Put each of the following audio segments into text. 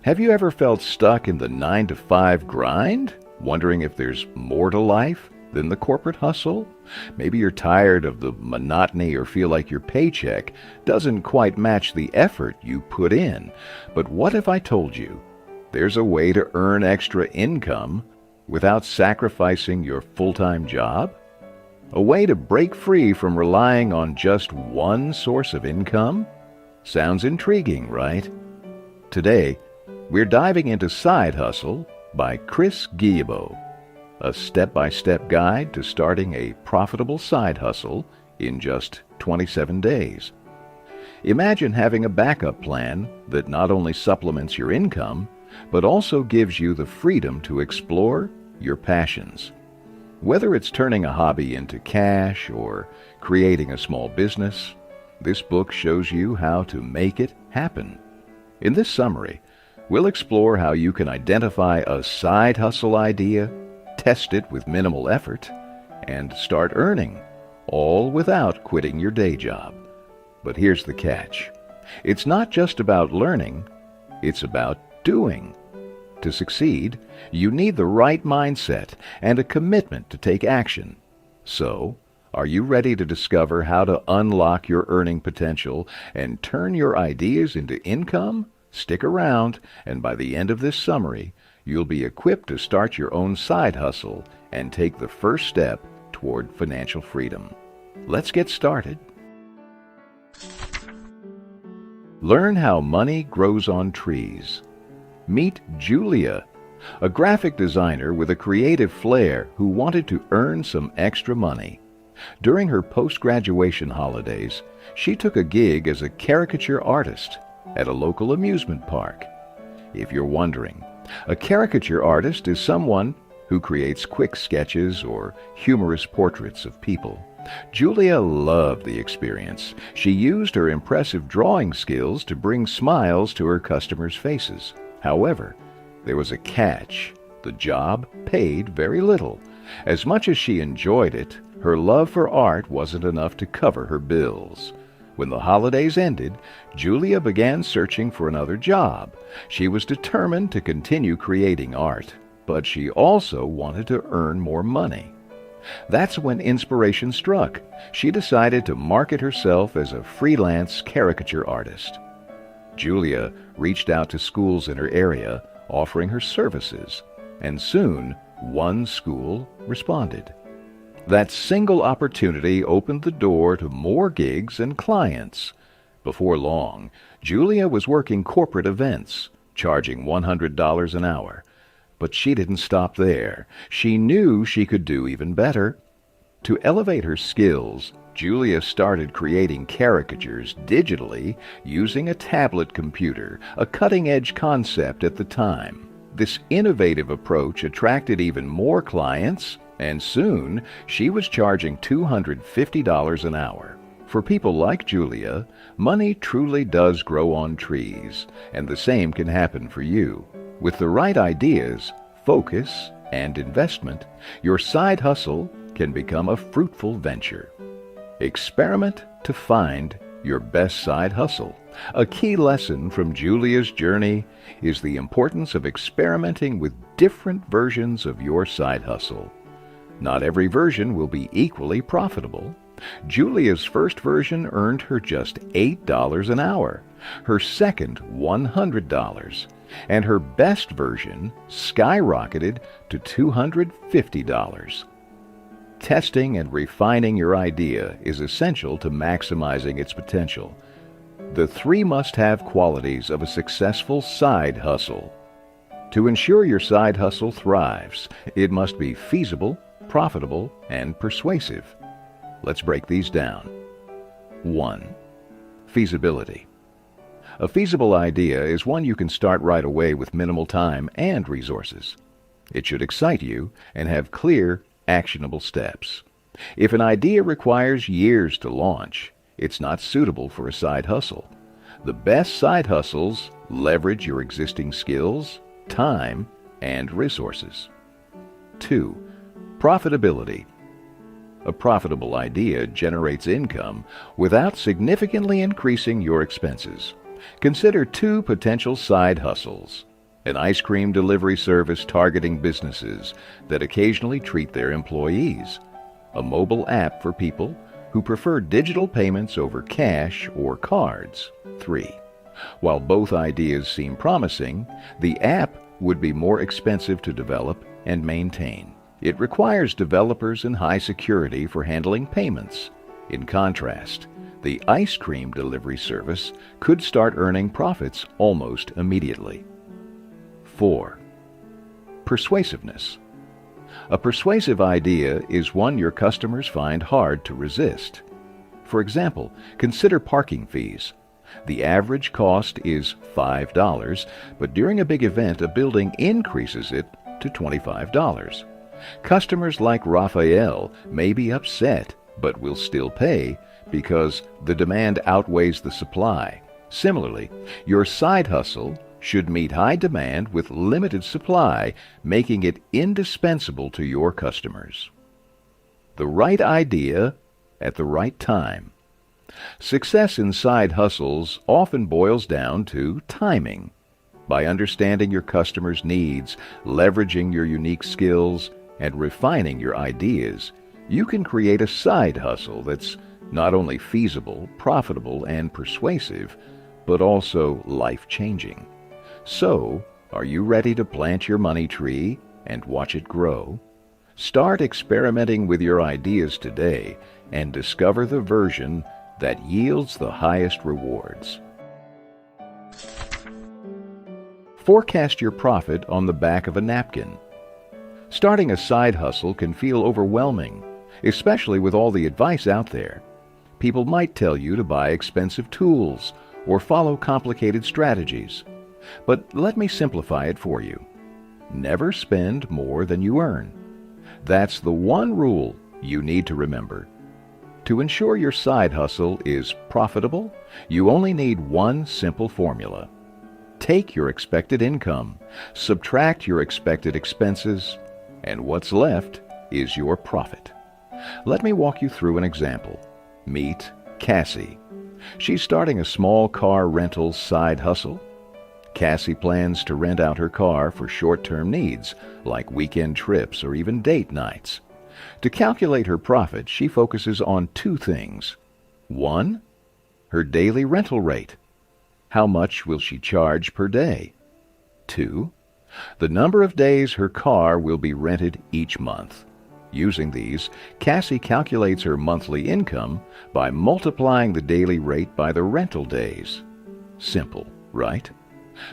Have you ever felt stuck in the 9 to 5 grind, wondering if there's more to life than the corporate hustle? Maybe you're tired of the monotony or feel like your paycheck doesn't quite match the effort you put in. But what if I told you there's a way to earn extra income without sacrificing your full-time job? A way to break free from relying on just one source of income? Sounds intriguing, right? Today, we're diving into Side Hustle by Chris Guillebeau, a step-by-step guide to starting a profitable side hustle in just 27 days. Imagine having a backup plan that not only supplements your income, but also gives you the freedom to explore your passions. Whether it's turning a hobby into cash or creating a small business, this book shows you how to make it happen. In this summary, we'll explore how you can identify a side hustle idea, test it with minimal effort, and start earning, all without quitting your day job. But here's the catch. It's not just about learning, it's about doing. To succeed, you need the right mindset and a commitment to take action. So, are you ready to discover how to unlock your earning potential and turn your ideas into income? Stick around, and by the end of this summary, you'll be equipped to start your own side hustle and take the first step toward financial freedom. Let's get started. Learn how money grows on trees. Meet Julia, a graphic designer with a creative flair who wanted to earn some extra money. During her post-graduation holidays, she took a gig as a caricature artist at a local amusement park. If you're wondering, a caricature artist is someone who creates quick sketches or humorous portraits of people. Julia loved the experience. She used her impressive drawing skills to bring smiles to her customers' faces. However, there was a catch. The job paid very little. As much as she enjoyed it, her love for art wasn't enough to cover her bills. When the holidays ended, Julia began searching for another job. She was determined to continue creating art, but she also wanted to earn more money. That's when inspiration struck. She decided to market herself as a freelance caricature artist. Julia reached out to schools in her area, offering her services, and soon one school responded. That single opportunity opened the door to more gigs and clients. Before long, Julia was working corporate events, charging $100 an hour. But she didn't stop there. She knew she could do even better. To elevate her skills, Julia started creating caricatures digitally using a tablet computer, a cutting-edge concept at the time. This innovative approach attracted even more clients, and soon she was charging $250 an hour. For people like Julia, money truly does grow on trees, and the same can happen for you. With the right ideas, focus, and investment, your side hustle can become a fruitful venture. Experiment to find your best side hustle. A key lesson from Julia's journey is the importance of experimenting with different versions of your side hustle. Not every version will be equally profitable. Julia's first version earned her just $8 an hour, her second $100, and her best version skyrocketed to $250. Testing and refining your idea is essential to maximizing its potential. The 3 must-have qualities of a successful side hustle. To ensure your side hustle thrives, it must be feasible, profitable, and persuasive. Let's break these down. 1. Feasibility. A feasible idea is one you can start right away with minimal time and resources. It should excite you and have clear, actionable steps. If an idea requires years to launch, it's not suitable for a side hustle. The best side hustles leverage your existing skills, time, and resources. 2. Profitability. A profitable idea generates income without significantly increasing your expenses. Consider 2 potential side hustles. an ice cream delivery service targeting businesses that occasionally treat their employees, a mobile app for people who prefer digital payments over cash or cards. 3. While both ideas seem promising, the app would be more expensive to develop and maintain. It requires developers and high security for handling payments. In contrast, the ice cream delivery service could start earning profits almost immediately. 4. Persuasiveness. A persuasive idea is one your customers find hard to resist. For example, consider parking fees. The average cost is $5, but during a big event, a building increases it to $25. Customers like Raphael may be upset, but will still pay because the demand outweighs the supply. Similarly, your side hustle should meet high demand with limited supply, making it indispensable to your customers. The right idea at the right time. Success in side hustles often boils down to timing. By understanding your customers' needs, leveraging your unique skills, and refining your ideas, you can create a side hustle that's not only feasible, profitable, and persuasive, but also life-changing. So, are you ready to plant your money tree and watch it grow? Start experimenting with your ideas today and discover the version that yields the highest rewards. Forecast your profit on the back of a napkin. Starting a side hustle can feel overwhelming, especially with all the advice out there. People might tell you to buy expensive tools or follow complicated strategies. But let me simplify it for you. Never spend more than you earn. That's the one rule you need to remember. To ensure your side hustle is profitable, you only need one simple formula. Take your expected income, subtract your expected expenses, and what's left is your profit. Let me walk you through an example. Meet Cassie. She's starting a small car rental side hustle. Cassie plans to rent out her car for short-term needs, like weekend trips or even date nights. To calculate her profit, she focuses on two things. 1. Her daily rental rate. How much will she charge per day? 2. The number of days her car will be rented each month. Using these, Cassie calculates her monthly income by multiplying the daily rate by the rental days. Simple, right?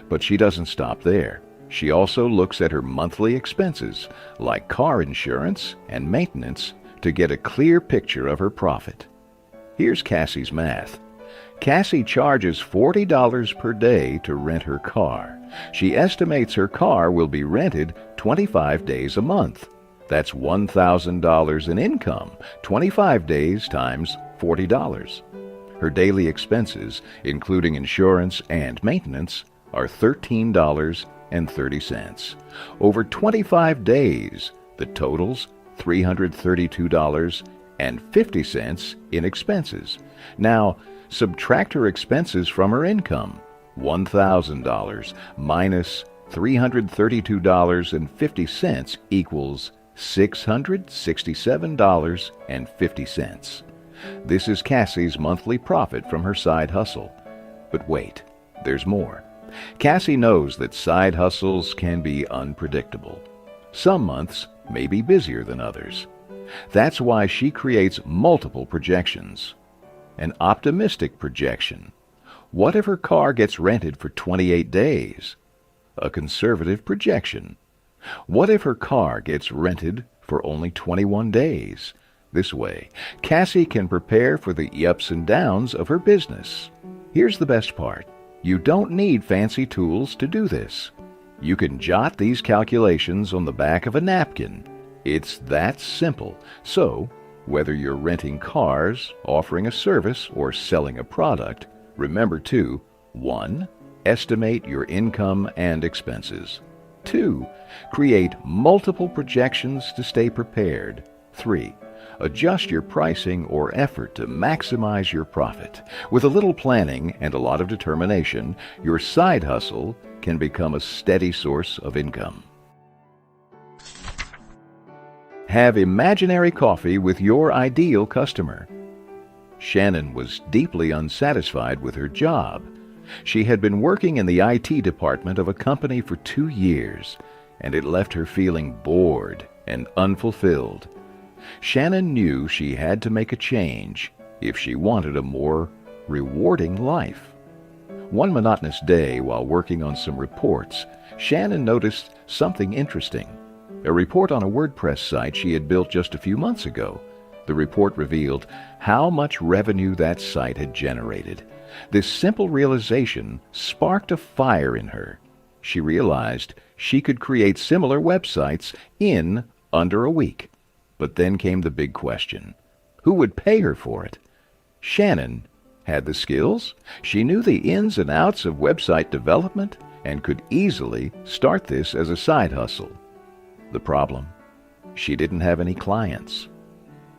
But she doesn't stop there. She also looks at her monthly expenses, like car insurance and maintenance, to get a clear picture of her profit. Here's Cassie's math. Cassie charges $40 per day to rent her car. She estimates her car will be rented 25 days a month. That's $1,000 in income, 25 days times $40. Her daily expenses, including insurance and maintenance, are $13.30. Over 25 days, the total's $332.50 in expenses. Now, subtract her expenses from her income. $1,000 minus $332.50 equals $667.50. This is Cassie's monthly profit from her side hustle. But wait, there's more. Cassie knows that side hustles can be unpredictable. Some months may be busier than others. That's why she creates multiple projections. An optimistic projection. What if her car gets rented for 28 days? A conservative projection. What if her car gets rented for only 21 days? This way, Cassie can prepare for the ups and downs of her business. Here's the best part. You don't need fancy tools to do this. You can jot these calculations on the back of a napkin. It's that simple. So, whether you're renting cars, offering a service, or selling a product, remember to 1. Estimate your income and expenses. 2. Create multiple projections to stay prepared. 3. Adjust your pricing or effort to maximize your profit. With a little planning and a lot of determination, your side hustle can become a steady source of income. Have imaginary coffee with your ideal customer. Shannon was deeply unsatisfied with her job. She had been working in the IT department of a company for 2 years, and it left her feeling bored and unfulfilled. Shannon knew she had to make a change if she wanted a more rewarding life. One monotonous day, while working on some reports, Shannon noticed something interesting. A report on a WordPress site she had built just a few months ago. The report revealed how much revenue that site had generated. This simple realization sparked a fire in her. She realized she could create similar websites in under a week. But then came the big question. Who would pay her for it? Shannon had the skills. She knew the ins and outs of website development and could easily start this as a side hustle. The problem? She didn't have any clients.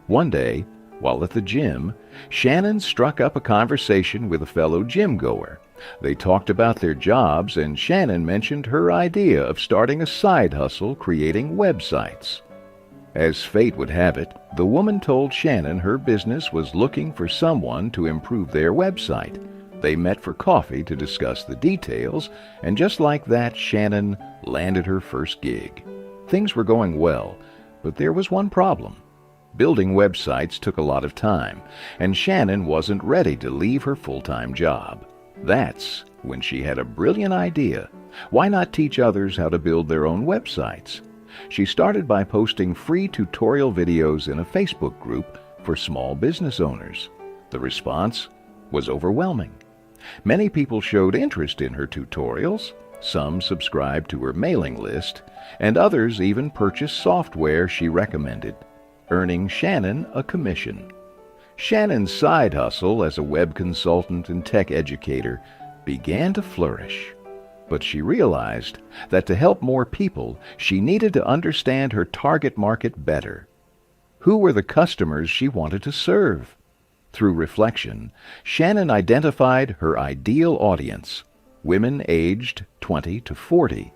One day, while at the gym, Shannon struck up a conversation with a fellow gym goer. They talked about their jobs, and Shannon mentioned her idea of starting a side hustle creating websites. As fate would have it, the woman told Shannon her business was looking for someone to improve their website. They met for coffee to discuss the details, and just like that, Shannon landed her first gig. Things were going well, but there was one problem. Building websites took a lot of time, and Shannon wasn't ready to leave her full-time job. That's when she had a brilliant idea. Why not teach others how to build their own websites? She started by posting free tutorial videos in a Facebook group for small business owners. The response was overwhelming. Many people showed interest in her tutorials. Some subscribed to her mailing list, and others even purchased software she recommended, earning Shannon a commission. Shannon's side hustle as a web consultant and tech educator began to flourish. But she realized that to help more people, she needed to understand her target market better. Who were the customers she wanted to serve? Through reflection, Shannon identified her ideal audience, women aged 20 to 40.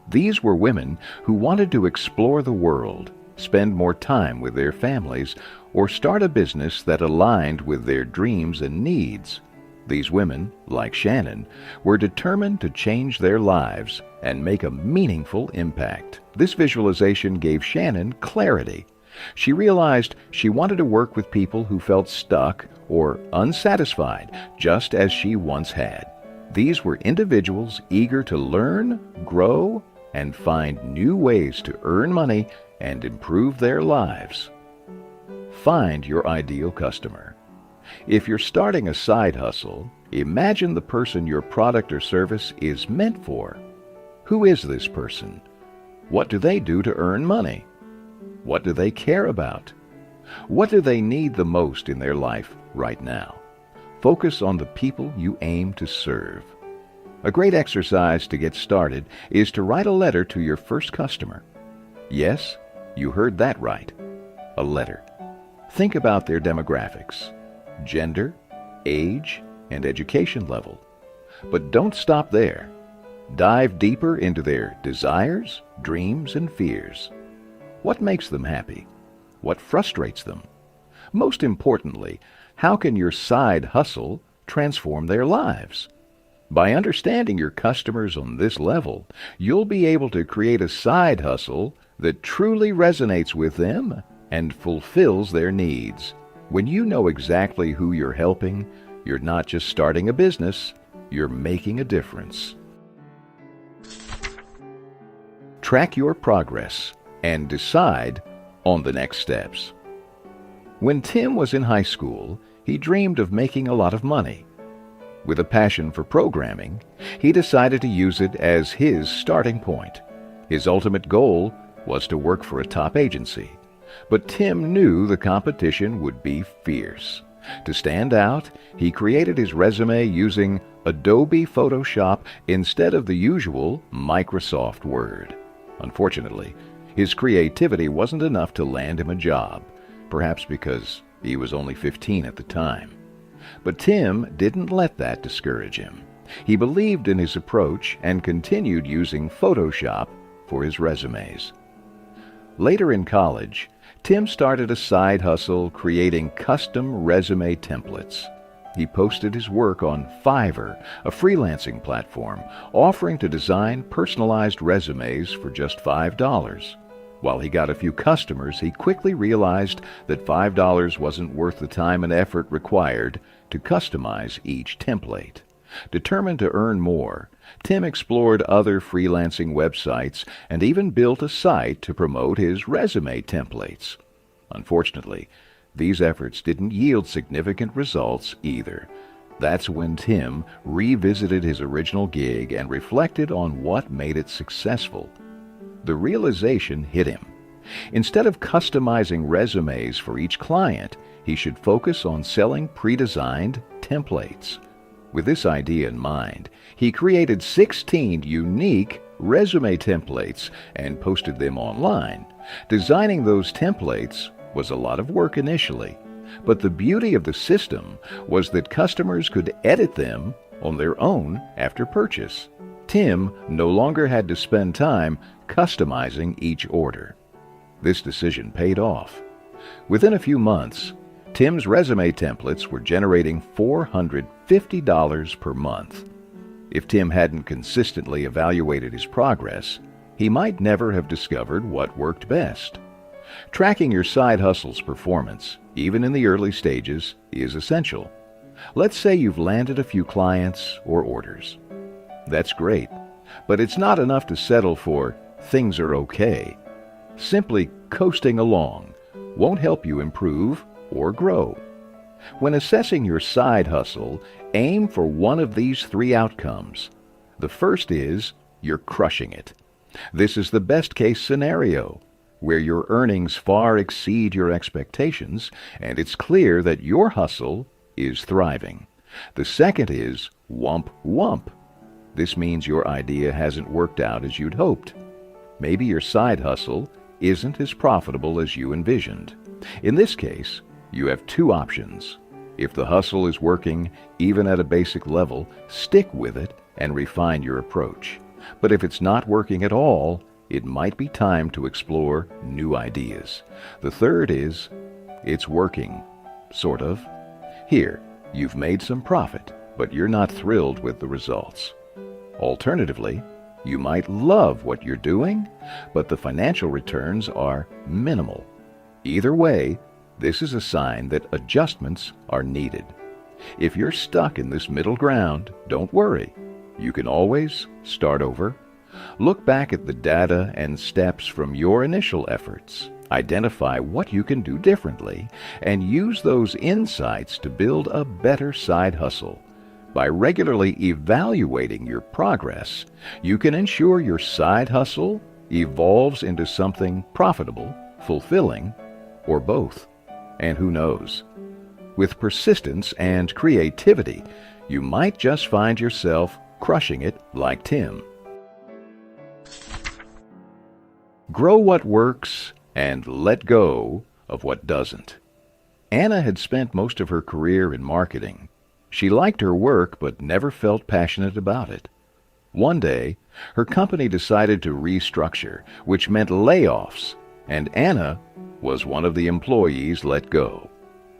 These were women who wanted to explore the world, spend more time with their families, or start a business that aligned with their dreams and needs. These women, like Shannon, were determined to change their lives and make a meaningful impact. This visualization gave Shannon clarity. She realized she wanted to work with people who felt stuck or unsatisfied, just as she once had. These were individuals eager to learn, grow, and find new ways to earn money and improve their lives. Find your ideal customer. If you're starting a side hustle, imagine the person your product or service is meant for. Who is this person? What do they do to earn money? What do they care about? What do they need the most in their life right now? Focus on the people you aim to serve. A great exercise to get started is to write a letter to your first customer. Yes, you heard that right. A letter. Think about their demographics, gender, age, and education level. But don't stop there. Dive deeper into their desires, dreams, and fears. What makes them happy? What frustrates them? Most importantly, how can your side hustle transform their lives? By understanding your customers on this level, you'll be able to create a side hustle that truly resonates with them and fulfills their needs. When you know exactly who you're helping, you're not just starting a business, you're making a difference. Track your progress and decide on the next steps. When Tim was in high school, he dreamed of making a lot of money. With a passion for programming, he decided to use it as his starting point. His ultimate goal was to work for a top agency. But Tim knew the competition would be fierce. To stand out, he created his resume using Adobe Photoshop instead of the usual Microsoft Word. Unfortunately, his creativity wasn't enough to land him a job. perhaps because he was only 15 at the time. But Tim didn't let that discourage him. He believed in his approach and continued using Photoshop for his resumes. Later in college, Tim started a side hustle creating custom resume templates. He posted his work on Fiverr, a freelancing platform, offering to design personalized resumes for just $5. While he got a few customers, he quickly realized that $5 wasn't worth the time and effort required to customize each template. Determined to earn more, Tim explored other freelancing websites and even built a site to promote his resume templates. Unfortunately, these efforts didn't yield significant results either. That's when Tim revisited his original gig and reflected on what made it successful. The realization hit him. Instead of customizing resumes for each client, he should focus on selling pre-designed templates. With this idea in mind, he created 16 unique resume templates and posted them online. Designing those templates was a lot of work initially, but the beauty of the system was that customers could edit them on their own after purchase. Tim no longer had to spend time customizing each order. This decision paid off. Within a few months, Tim's resume templates were generating $450 per month. If Tim hadn't consistently evaluated his progress, he might never have discovered what worked best. Tracking your side hustle's performance, even in the early stages, is essential. Let's say you've landed a few clients or orders. That's great, but it's not enough to settle for things are okay. Simply coasting along won't help you improve or grow. When assessing your side hustle, aim for one of these three outcomes. The first is you're crushing it. This is the best case scenario, where your earnings far exceed your expectations and it's clear that your hustle is thriving. The second is wump wump. This means your idea hasn't worked out as you'd hoped. Maybe your side hustle isn't as profitable as you envisioned. In this case, you have two options. If the hustle is working, even at a basic level, stick with it and refine your approach. But if it's not working at all, it might be time to explore new ideas. The third is, it's working, sort of. Here, you've made some profit, but you're not thrilled with the results. Alternatively, you might love what you're doing, but the financial returns are minimal. Either way, this is a sign that adjustments are needed. If you're stuck in this middle ground, don't worry. You can always start over. Look back at the data and steps from your initial efforts. Identify what you can do differently and use those insights to build a better side hustle. By regularly evaluating your progress, you can ensure your side hustle evolves into something profitable, fulfilling, or both. And who knows? With persistence and creativity, you might just find yourself crushing it like Tim. Grow what works and let go of what doesn't. Anna had spent most of her career in marketing. She liked her work but never felt passionate about it. One day, her company decided to restructure, which meant layoffs, and Anna was one of the employees let go.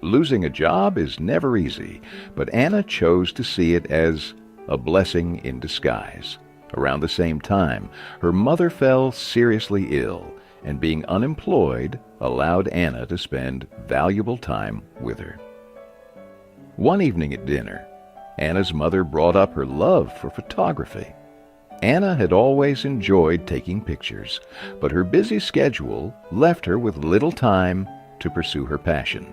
Losing a job is never easy, but Anna chose to see it as a blessing in disguise. Around the same time, her mother fell seriously ill, and being unemployed allowed Anna to spend valuable time with her. One evening at dinner, Anna's mother brought up her love for photography. Anna had always enjoyed taking pictures, but her busy schedule left her with little time to pursue her passion.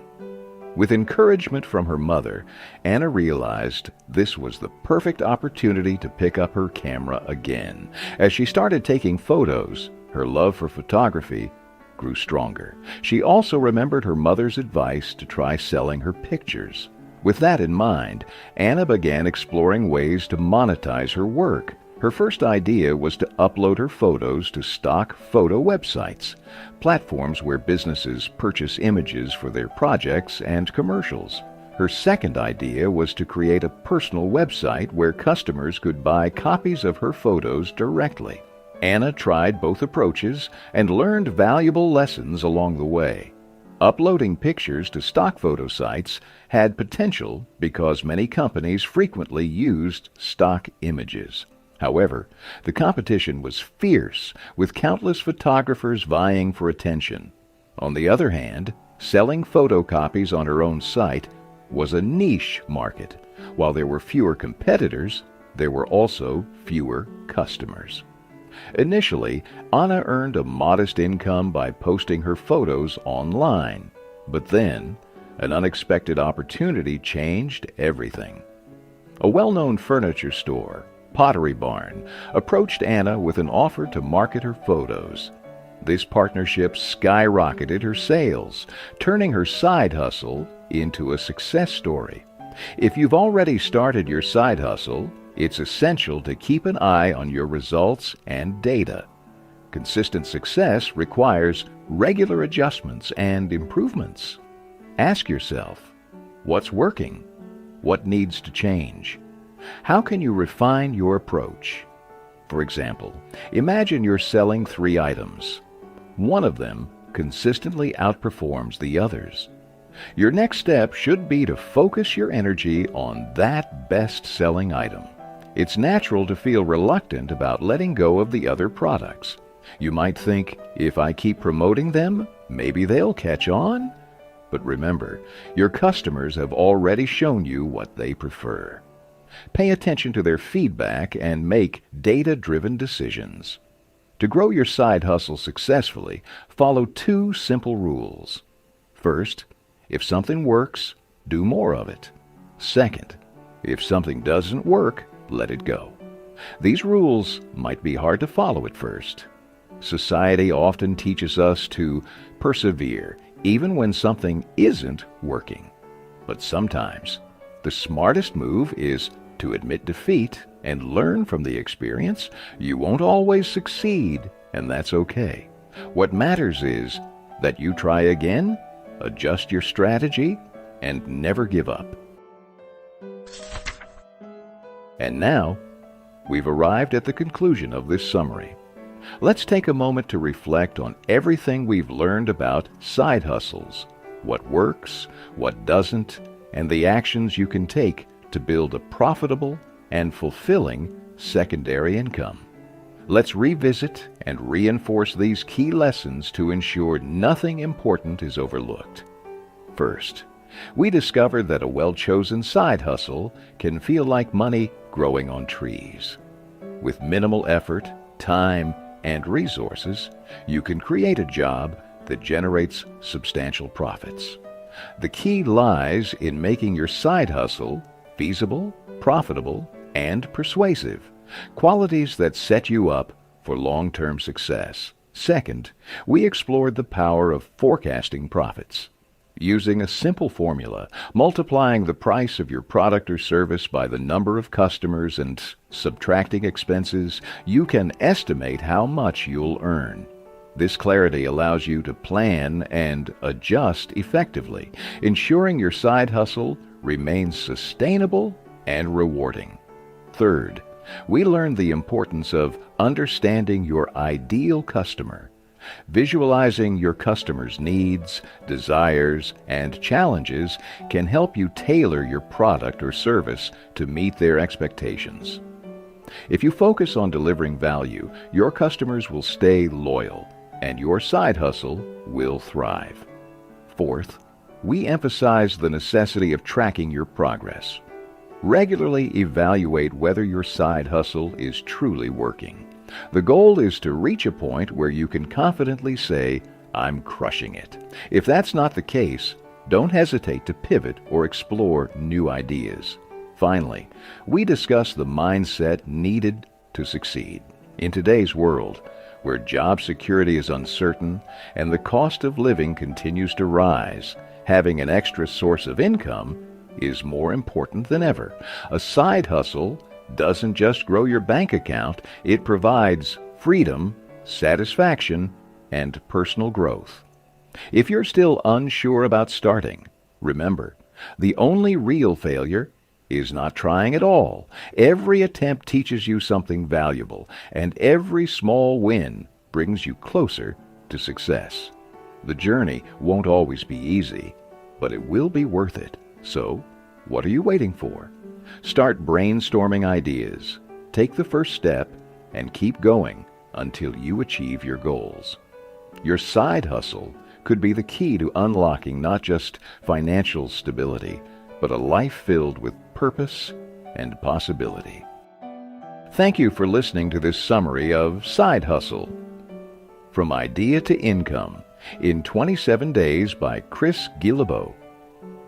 With encouragement from her mother, Anna realized this was the perfect opportunity to pick up her camera again. As she started taking photos, her love for photography grew stronger. She also remembered her mother's advice to try selling her pictures. With that in mind, Anna began exploring ways to monetize her work. Her first idea was to upload her photos to stock photo websites, platforms where businesses purchase images for their projects and commercials. Her second idea was to create a personal website where customers could buy copies of her photos directly. Anna tried both approaches and learned valuable lessons along the way. Uploading pictures to stock photo sites had potential because many companies frequently used stock images. However, the competition was fierce, with countless photographers vying for attention. On the other hand, selling photocopies on her own site was a niche market. While there were fewer competitors, there were also fewer customers. Initially, Anna earned a modest income by posting her photos online. But then, an unexpected opportunity changed everything. A well-known furniture store, Pottery Barn, approached Anna with an offer to market her photos. This partnership skyrocketed her sales, turning her side hustle into a success story. If you've already started your side hustle, it's essential to keep an eye on your results and data. Consistent success requires regular adjustments and improvements. Ask yourself, what's working? What needs to change? How can you refine your approach? For example, imagine you're selling 3 items. One of them consistently outperforms the others. Your next step should be to focus your energy on that best-selling item. It's natural to feel reluctant about letting go of the other products. You might think, if I keep promoting them, maybe they'll catch on. But remember, your customers have already shown you what they prefer. Pay attention to their feedback and make data-driven decisions. To grow your side hustle successfully, follow 2 simple rules. First, if something works, do more of it. Second, if something doesn't work, let it go. These rules might be hard to follow at first. Society often teaches us to persevere even when something isn't working. But sometimes, the smartest move is to admit defeat and learn from the experience. You won't always succeed, and that's okay. What matters is that you try again, adjust your strategy, and never give up. And now, we've arrived at the conclusion of this summary. Let's take a moment to reflect on everything we've learned about side hustles, what works, what doesn't, and the actions you can take to build a profitable and fulfilling secondary income. Let's revisit and reinforce these key lessons to ensure nothing important is overlooked. First, we discovered that a well-chosen side hustle can feel like money growing on trees. With minimal effort, time, and resources, you can create a job that generates substantial profits. The key lies in making your side hustle feasible, profitable, and persuasive, qualities that set you up for long-term success. Second, we explored the power of forecasting profits. Using a simple formula, multiplying the price of your product or service by the number of customers and subtracting expenses, you can estimate how much you'll earn. This clarity allows you to plan and adjust effectively, ensuring your side hustle remains sustainable and rewarding. Third, we learned the importance of understanding your ideal customer. Visualizing your customer's needs, desires, and challenges can help you tailor your product or service to meet their expectations. If you focus on delivering value, your customers will stay loyal, and your side hustle will thrive. Fourth, we emphasize the necessity of tracking your progress. Regularly evaluate whether your side hustle is truly working. The goal is to reach a point where you can confidently say, "I'm crushing it." If that's not the case, don't hesitate to pivot or explore new ideas. Finally, we discuss the mindset needed to succeed. In today's world, where job security is uncertain and the cost of living continues to rise, having an extra source of income is more important than ever. A side hustle doesn't just grow your bank account, it provides freedom, satisfaction, and personal growth. If you're still unsure about starting, remember, the only real failure is not trying at all. Every attempt teaches you something valuable, and every small win brings you closer to success. The journey won't always be easy, but it will be worth it. So, what are you waiting for? Start brainstorming ideas, take the first step, and keep going until you achieve your goals. Your side hustle could be the key to unlocking not just financial stability, but a life filled with purpose and possibility. Thank you for listening to this summary of Side Hustle. From Idea to Income in 27 Days by Chris Guillebeau.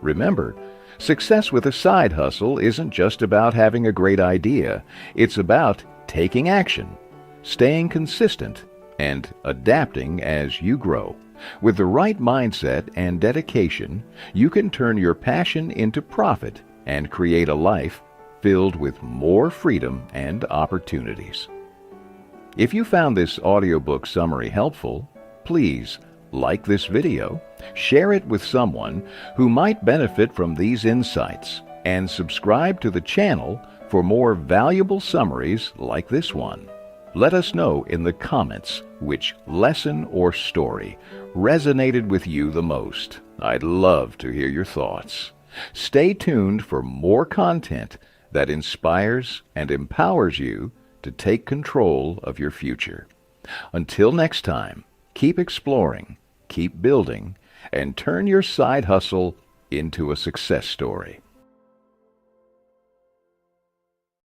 Remember, success with a side hustle isn't just about having a great idea. It's about taking action, staying consistent, and adapting as you grow. With the right mindset and dedication, you can turn your passion into profit and create a life filled with more freedom and opportunities. If you found this audiobook summary helpful, please like this video, share it with someone who might benefit from these insights, and subscribe to the channel for more valuable summaries like this one. Let us know in the comments which lesson or story resonated with you the most. I'd love to hear your thoughts. Stay tuned for more content that inspires and empowers you to take control of your future. Until next time, keep exploring, keep building, and turn your side hustle into a success story.